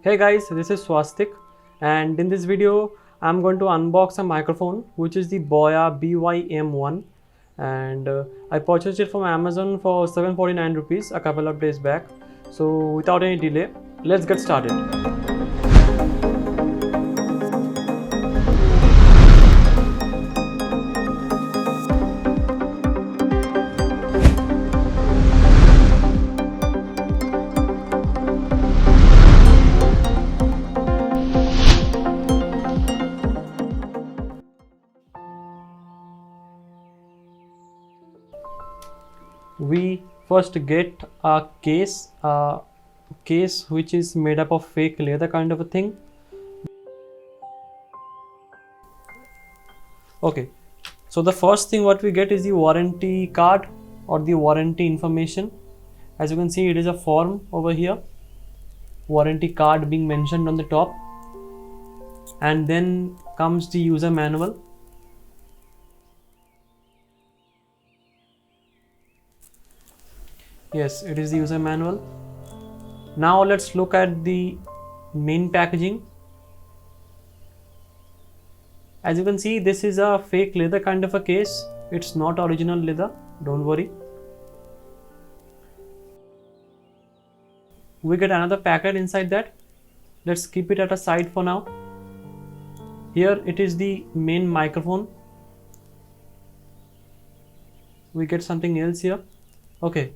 Hey guys, this is Swastik, and in this video I'm going to unbox a microphone which is the BOYA BOYA M1, and I purchased it from Amazon for 749 rupees a couple of days back. So without any delay, let's get started. We first get a case which is made up of fake leather kind of a thing. Okay, so the first thing what we get is the warranty card or the warranty information. As you can see, it is a form over here, warranty card being mentioned on the top, and then comes the user manual. Yes, it is the user manual. Now let's look at the main packaging. As you can see, this is a fake leather kind of a case. It's not original leather, don't worry. We get another packet inside that. Let's keep it at a side for now. Here it is the main microphone. We get something else here. Okay.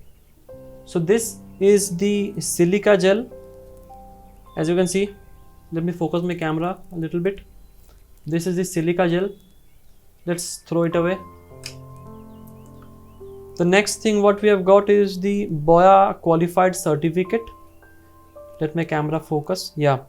So this is the silica gel. As you can see, let me focus my camera a little bit. This is the silica gel. Let's throw it away. The next thing what we have got is the BOYA qualified certificate. Let my camera focus. Yeah.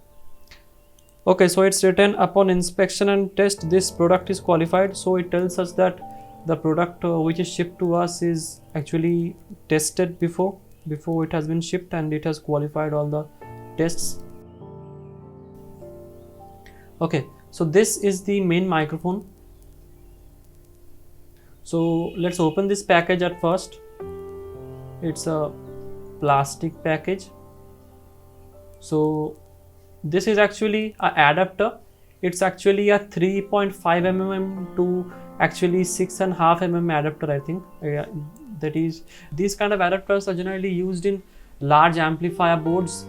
Okay, so it's written, upon inspection and test, this product is qualified. So it tells us that the product which is shipped to us is actually tested before it has been shipped, and it has qualified all the tests. Okay, so this is the main microphone. So let's open this package at first. It's a plastic package. So this is actually an adapter. It's actually a 3.5 mm to actually 6.5 mm adapter, I think. That is, these kind of adapters are generally used in large amplifier boards.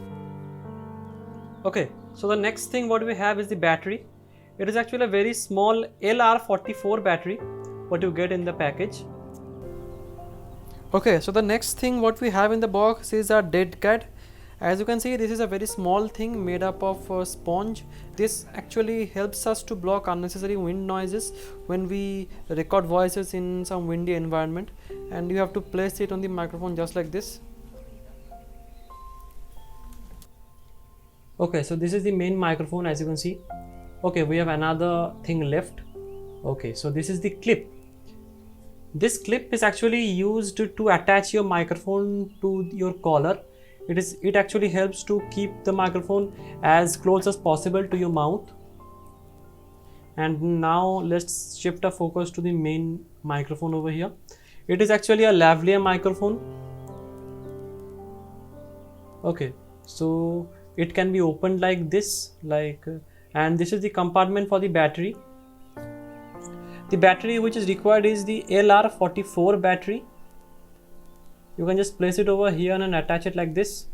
Okay, so the next thing what we have is the battery. It is actually a very small LR44 battery what you get in the package. Okay, so the next thing what we have in the box is a dead cat. As you can see, this is a very small thing made up of a sponge. This actually helps us to block unnecessary wind noises when we record voices in some windy environment, and you have to place it on the microphone just like this. Okay, so this is the main microphone, as you can see. Okay, we have another thing left. Okay, so this is the clip. This clip is actually used to attach your microphone to your collar. It actually helps to keep the microphone as close as possible to your mouth. And now let's shift our focus to the main microphone over here. It is actually a lavalier microphone. Okay, so it can be opened like this, and this is the compartment for the battery. The battery which is required is the LR44 battery. You can just place it over here and attach it like this.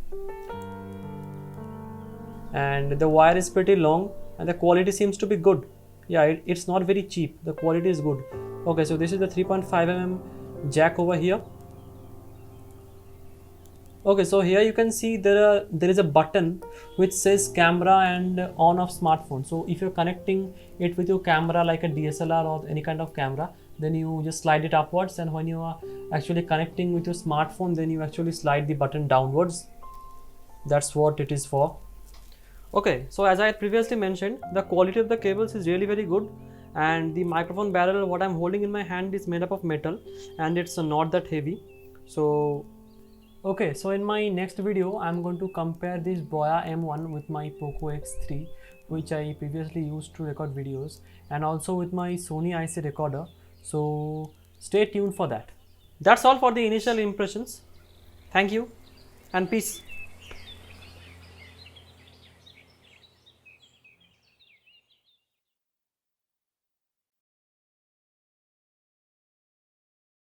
And the wire is pretty long, and the quality seems to be good. Yeah, it's not very cheap. The quality is good. Okay, so this is the 3.5 mm jack over here. Okay, so here you can see there is a button which says camera and on of smartphone. So if you're connecting it with your camera like a DSLR or any kind of camera, then you just slide it upwards, and when you are actually connecting with your smartphone, then you actually slide the button downwards. That's what it is for. Okay, so as I previously mentioned, the quality of the cables is really very good, and the microphone barrel what I'm holding in my hand is made up of metal, and it's not that heavy. So okay, so in my next video I'm going to compare this BOYA M1 with my Poco X3, which I previously used to record videos, and also with my Sony IC recorder. So stay tuned for that. That's all for the initial impressions. Thank you and peace.